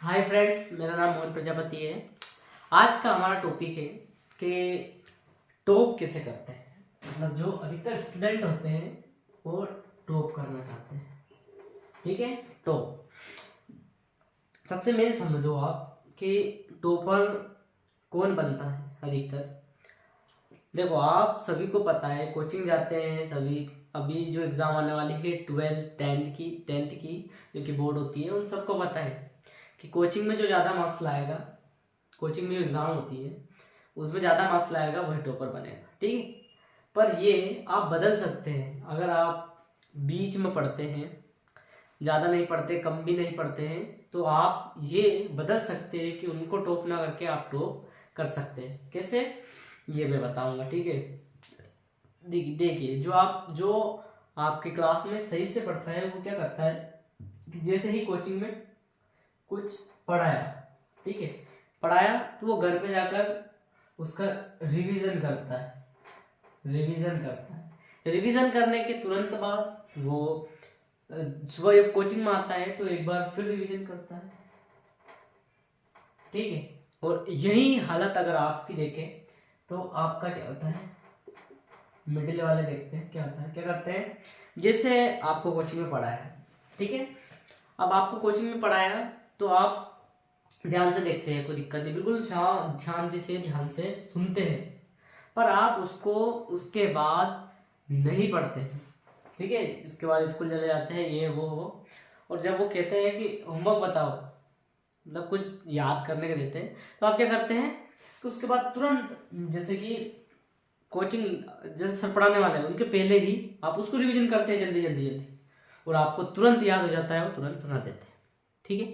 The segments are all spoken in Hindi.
हाय फ्रेंड्स, मेरा नाम मोहन प्रजापति है। आज का हमारा टॉपिक है कि टॉप कैसे करते हैं। मतलब जो अधिकतर स्टूडेंट होते हैं वो टॉप करना चाहते हैं। ठीक है, टॉप सबसे मेन समझो आप कि टॉपर कौन बनता है अधिकतर। देखो, आप सभी को पता है, कोचिंग जाते हैं सभी। अभी जो एग्ज़ाम आने वाली है 12th 10th की जो कि बोर्ड होती है, उन सबको पता है कि कोचिंग में जो ज़्यादा मार्क्स लाएगा, कोचिंग में जो एग्ज़ाम होती है उसमें ज़्यादा मार्क्स लाएगा वही टॉपर बनेगा। ठीक है, पर ये आप बदल सकते हैं। अगर आप बीच में पढ़ते हैं, ज़्यादा नहीं पढ़ते, कम भी नहीं पढ़ते हैं, तो आप ये बदल सकते हैं कि उनको टॉप ना करके आप टॉप कर सकते हैं। कैसे, ये मैं बताऊंगा। ठीक है, देखिए, जो आपके क्लास में सही से पढ़ता है वो क्या करता है कि जैसे ही कोचिंग में कुछ पढ़ाया, ठीक है, पढ़ाया तो वो घर पे जाकर उसका रिवीजन करता है। रिवीजन करने के तुरंत बाद वो सुबह जब कोचिंग में आता है तो एक बार फिर रिवीजन करता है। ठीक है, और यही हालत अगर आपकी देखें तो आपका क्या होता है, मिडिल वाले देखते हैं क्या होता है, क्या करते हैं। जैसे आपको कोचिंग में पढ़ाया है, ठीक है, अब आपको कोचिंग में पढ़ाया तो आप ध्यान से देखते हैं, कोई दिक्कत नहीं, बिल्कुल शांति से ध्यान से सुनते हैं, पर आप उसको उसके बाद नहीं पढ़ते हैं। ठीक है, उसके बाद स्कूल चले जाते हैं, ये वो और जब वो कहते हैं कि होमवर्क बताओ, मतलब कुछ याद करने के देते हैं, तो आप क्या करते हैं तो उसके बाद तुरंत, जैसे कि कोचिंग जैसे सर पढ़ाने वाले हैं उनके पहले ही आप उसको रिवीजन करते हैं जल्दी, और आपको तुरंत याद हो जाता है, वो तुरंत सुना देते हैं। ठीक है,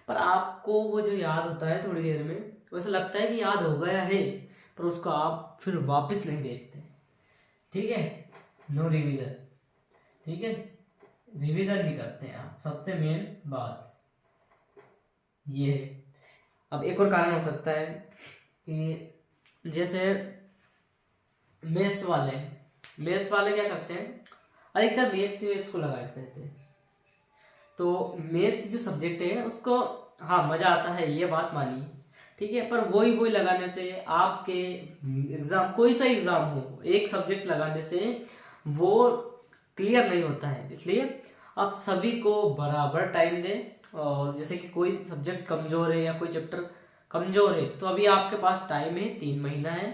पर आपको वो जो याद होता है थोड़ी देर में, वैसा लगता है कि याद हो गया है, पर उसको आप फिर वापस नहीं देखते। ठीक है, नो रिवीजन। ठीक है, रिवीजन नहीं करते हैं आप, सबसे मेन बात ये है। अब एक और कारण हो सकता है कि जैसे मेथ्स वाले क्या करते हैं, अधिकतर मेथ्स को लगा देते हैं। तो मेथ्स जो सब्जेक्ट है उसको, हाँ, मज़ा आता है, ये बात मानिए, ठीक है, पर वही लगाने से आपके एग्ज़ाम, कोई सा एग्ज़ाम हो, एक सब्जेक्ट लगाने से वो क्लियर नहीं होता है। इसलिए आप सभी को बराबर टाइम दें। और जैसे कि कोई सब्जेक्ट कमज़ोर है या कोई चैप्टर कमज़ोर है, तो अभी आपके पास टाइम है, 3 महीना है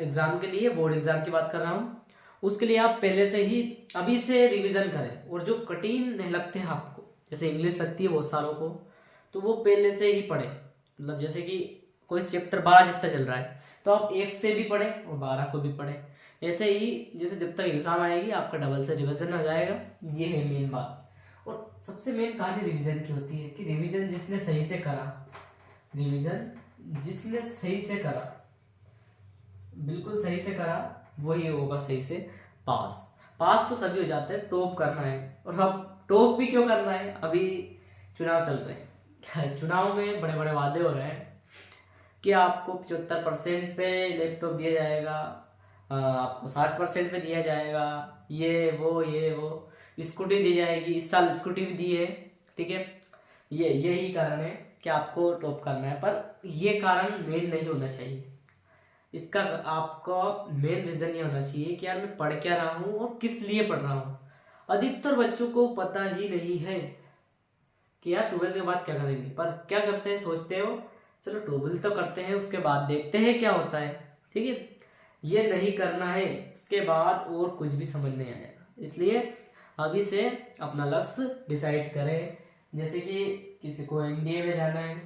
एग्ज़ाम के लिए, बोर्ड एग्ज़ाम की बात कर रहा हूँ। उसके लिए आप पहले से ही अभी से रिवीजन करें, और जो कठिन नहीं लगते हैं आपको, जैसे इंग्लिश लगती है बहुत सारों को, तो वो पहले से ही पढ़ें। मतलब जैसे कि कोई चैप्टर 12 चैप्टर चल रहा है, तो आप 1 से भी पढ़ें और 12 को भी पढ़ें। ऐसे ही जैसे जब तक एग्ज़ाम आएगी आपका डबल से रिवीजन हो जाएगा। ये है मेन बात। और सबसे मेन कहानी रिवीजन की होती है कि रिवीजन जिसने सही से करा, बिल्कुल सही से करा, वही होगा सही से पास तो सभी हो जाते हैं, टॉप करना है। और अब टॉप भी क्यों करना है, अभी चुनाव चल रहे हैं चुनाव में बड़े बड़े वादे हो रहे हैं कि आपको 75% पे लैपटॉप दिया जाएगा, आपको 60% पे दिया जाएगा, ये वो स्कूटी दी जाएगी। इस साल स्कूटी भी दी है। ठीक है, यही कारण है कि आपको टॉप करना है, पर ये कारण मेन नहीं होना चाहिए। इसका आपका मेन रीज़न ये होना चाहिए कि यार मैं पढ़ क्या रहा हूँ और किस लिए पढ़ रहा हूँ। अधिकतर बच्चों को पता ही नहीं है कि यार 12th के बाद क्या करेंगे, पर क्या करते हैं, सोचते हो चलो 12th तो करते हैं, उसके बाद देखते हैं क्या होता है। ठीक है, ये नहीं करना है, उसके बाद और कुछ भी समझ नहीं आएगा। इसलिए अभी से अपना लक्ष्य डिसाइड करें। जैसे कि किसी को एनडीए में जाना है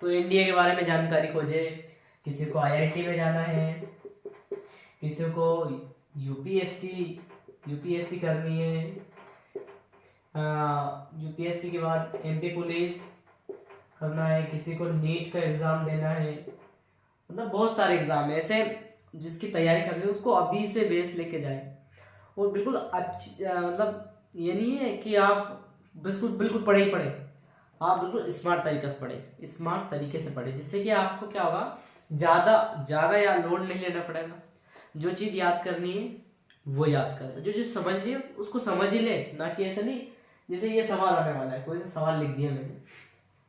तो एनडीए के बारे में जानकारी खोजे, किसी को आईआईटी में जाना है, किसी को यूपीएससी करनी है, यूपीएससी के बाद एमपी पुलिस करना है, किसी को नीट का एग्ज़ाम देना है। मतलब बहुत सारे एग्ज़ाम है ऐसे जिसकी तैयारी करनी है, उसको अभी से बेस लेके जाए। और बिल्कुल अच्छी, मतलब ये नहीं है कि आप बिल्कुल पढ़े ही पढ़े, आप बिल्कुल स्मार्ट तरीके से पढ़े, जिससे कि आपको क्या होगा, ज़्यादा या लोड नहीं लेना पड़ेगा। जो चीज़ याद करनी है वो याद करें, जो समझ लिए उसको समझ ही ले, ना कि ऐसा नहीं जैसे ये सवाल आने वाला है, कोई सा सवाल लिख दिया मैंने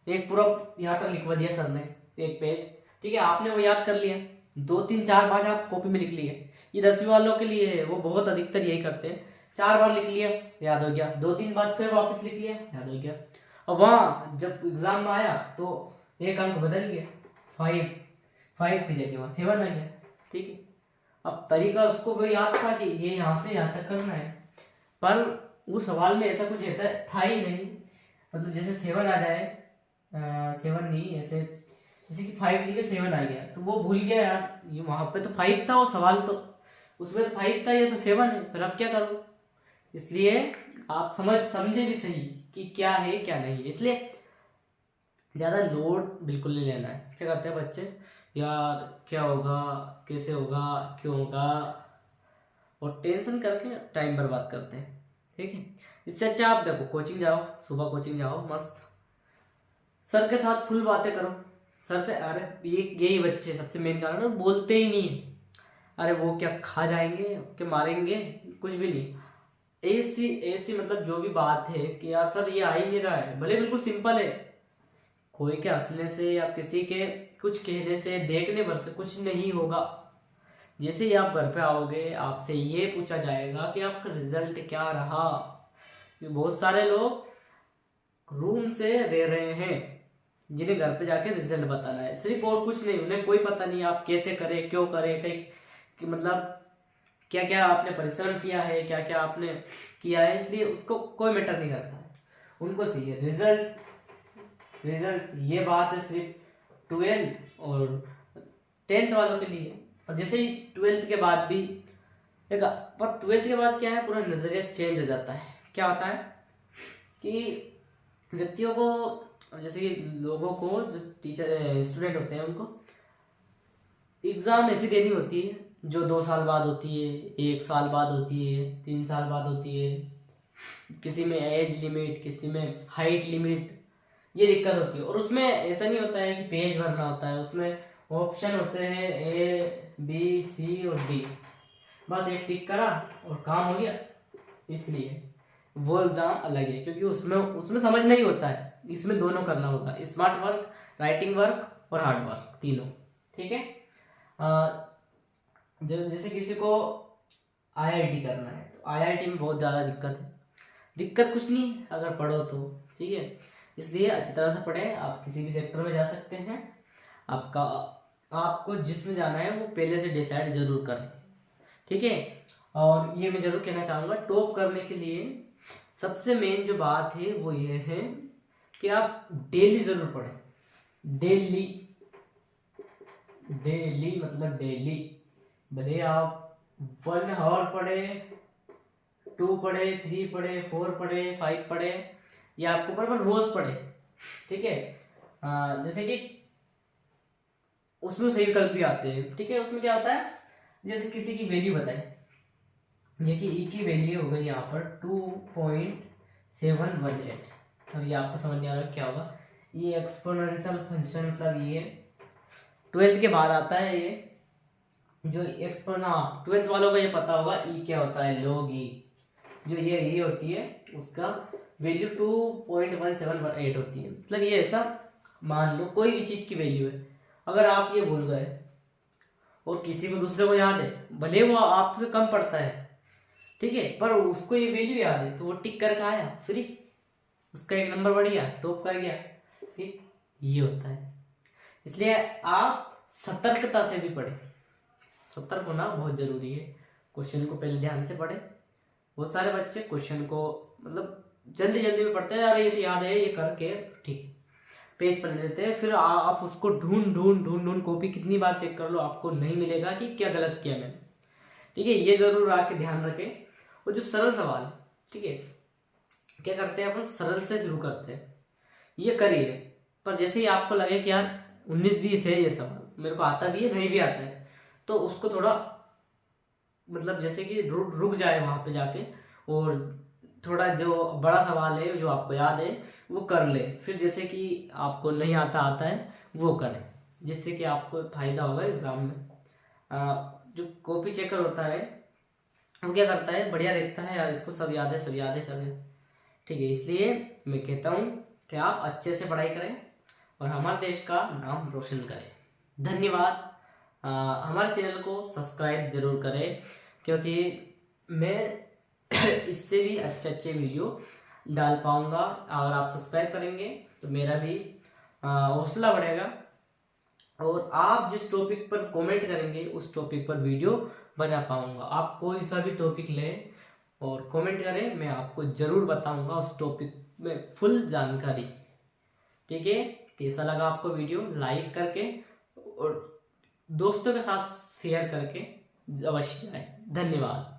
एक पूरा यहाँ तक लिखवा दिया सर ने, एक पेज, ठीक है, आपने वो याद कर लिया, 2 3 4 5 आप कॉपी में लिख लिए। ये 10वीं वालों के लिए है, वो बहुत अधिकतर यही करते हैं, 4 बार लिख लिया याद हो गया, 2 3 बार फिर वापस लिख लिया याद हो गया, और वहाँ जब एग्जाम में आया तो एक अंक बदल गया, 5 की जगह वहाँ 7 आ गया, ठीक है। अब तरीका उसको वो याद था कि ये यहाँ से यहाँ तक करना है, पर उस सवाल में ऐसा कुछ था ही नहीं, मतलब जैसे 7 आ जाए, 7 नहीं, ऐसे जैसे कि 5 लिखे 7 आ गया, तो वो भूल गया यार, ये वहां पे तो 5 था, वो सवाल तो उसमें 5 था, ये तो 7 है, फिर अब क्या करूं। इसलिए आप समझे भी सही कि क्या है क्या नहीं है, इसलिए ज्यादा लोड बिल्कुल नहीं लेना है। क्या करते हैं बच्चे, यार क्या होगा, कैसे होगा, क्यों होगा, और टेंशन करके टाइम बर्बाद करते हैं, ठीक है। इससे अच्छा आप देखो कोचिंग जाओ, सुबह कोचिंग जाओ, मस्त सर के साथ फुल बातें करो, सर से, अरे यही बच्चे सबसे मेन कारण है, बोलते ही नहीं है, अरे वो क्या खा जाएंगे, क्या मारेंगे, कुछ भी नहीं, ऐसी ऐसी मतलब जो भी बात है कि यार सर ये आ ही नहीं रहा है, भले बिल्कुल सिंपल है, कोई के हंसने से या किसी के कुछ कहने से, देखने भर से कुछ नहीं होगा। जैसे ही आप घर पे आओगे आपसे ये पूछा जाएगा कि आपका रिजल्ट क्या रहा। बहुत सारे लोग रूम से रह रहे हैं जिन्हें घर पे जाके रिजल्ट बताना है सिर्फ, और कुछ नहीं, उन्हें कोई पता नहीं आप कैसे करें, क्यों करें, कहीं कि मतलब क्या क्या आपने परिश्रम किया है, क्या क्या आपने किया है, इसलिए उसको कोई मैटर नहीं करता है, उनको चाहिए रिजल्ट। ये बात है सिर्फ 12 और 10th वालों के लिए। और जैसे ही 12th के बाद भी एक, पर 12th के बाद क्या है, पूरा नजरिया चेंज हो जाता है। क्या होता है कि व्यक्तियों को, जैसे कि लोगों को, जो टीचर स्टूडेंट होते हैं उनको एग्जाम ऐसी देनी होती है जो 2 साल बाद होती है, 1 साल बाद होती है, 3 साल बाद होती है, किसी में एज लिमिट, किसी में हाइट लिमिट, ये दिक्कत होती है। और उसमें ऐसा नहीं होता है कि पेज भरना होता है, उसमें ऑप्शन होते हैं A B C और D, बस एक टिक करा और काम हो गया। इसलिए वो एग्जाम अलग है, क्योंकि उसमें उसमें समझ नहीं होता है, इसमें दोनों करना होगा, स्मार्ट वर्क, राइटिंग वर्क और हार्ड वर्क, तीनों, ठीक है। जैसे किसी को IIT करना है तो IIT में बहुत ज़्यादा दिक्कत है, दिक्कत कुछ नहीं अगर पढ़ो तो, ठीक है। इसलिए अच्छी तरह से पढ़े, आप किसी भी सेक्टर में जा सकते हैं, आपको जिसमें जाना है वो पहले से डिसाइड जरूर करें, ठीक है। और ये मैं जरूर कहना चाहूँगा, टॉप करने के लिए सबसे मेन जो बात है वो ये है कि आप डेली जरूर पढ़ें, डेली मतलब डेली, भले आप 1 आवर पढ़े, 2 पढ़े, 3 पढ़े, 4 पढ़े, 5 पढ़े, या आपको पर रोज पढ़े, ठीक है। जैसे कि उसमें सही विकल्प भी आते हैं, ठीक है। उसमें क्या होता है, जैसे किसी की वैल्यू बताए, ये कि ई की वैल्यू हो गई यहाँ पर 2.718, अब ये आपको समझ नहीं आ रहा क्या होगा, ये एक्सपोनेंशियल फंक्शन, मतलब ये 12th के बाद आता है, ये जो हाँ 12th वालों को ये पता होगा ई क्या होता है, log ई, जो ये ई होती है उसका वैल्यू 2.1718 होती है। मतलब ये ऐसा मान लो कोई भी चीज की वैल्यू है, अगर आप ये भूल गए और किसी को दूसरे को याद है, भले वो आपसे कम पड़ता है, ठीक है, पर उसको ये वैल्यू याद है, तो वो टिक करके आया, फ्री, उसका 1 नंबर बढ़ गया, टॉप कर गया, ठीक, ये होता है। इसलिए आप सतर्कता से भी पढ़े, सतर्क होना बहुत जरूरी है, क्वेश्चन को पहले ध्यान से पढ़े। बहुत सारे बच्चे क्वेश्चन को मतलब जल्दी में पढ़ते हैं, यार ये तो याद है, ये करके ठीक है पेज पर देते हैं, फिर आप उसको ढूंढ कॉपी कितनी बार चेक कर लो, आपको नहीं मिलेगा कि क्या गलत किया मैंने, ठीक है। ये जरूर आके ध्यान रखें। और जो सरल सवाल, ठीक है, क्या करते हैं अपन, सरल से शुरू करते हैं, ये करिए, पर जैसे ही आपको लगे कि यार 19-20 है ये सवाल, मेरे को आता भी है नहीं भी आता है, तो उसको थोड़ा मतलब जैसे कि रुक जाए वहां पे जाके, और थोड़ा जो बड़ा सवाल है जो आपको याद है वो कर ले, फिर जैसे कि आपको नहीं आता है वो करें, जिससे कि आपको फायदा होगा एग्जाम में। जो कॉपी चेकर होता है वो क्या करता है, बढ़िया देखता है, यार इसको सब याद है, ठीक है। इसलिए मैं कहता हूँ कि आप अच्छे से पढ़ाई करें, और हमारे देश का नाम रोशन करें। धन्यवाद। हमारे चैनल को सब्सक्राइब जरूर करें, क्योंकि मैं इससे भी अच्छे अच्छे वीडियो डाल पाऊंगा। अगर आप सब्सक्राइब करेंगे तो मेरा भी हौसला बढ़ेगा, और आप जिस टॉपिक पर कमेंट करेंगे उस टॉपिक पर वीडियो बना पाऊंगा। आप कोई सा भी टॉपिक लें और कमेंट करें, मैं आपको जरूर बताऊंगा उस टॉपिक में फुल जानकारी। ठीक है, कैसा लगा आपको वीडियो? लाइक करके और दोस्तों के साथ शेयर करके अवश्य जाए। धन्यवाद।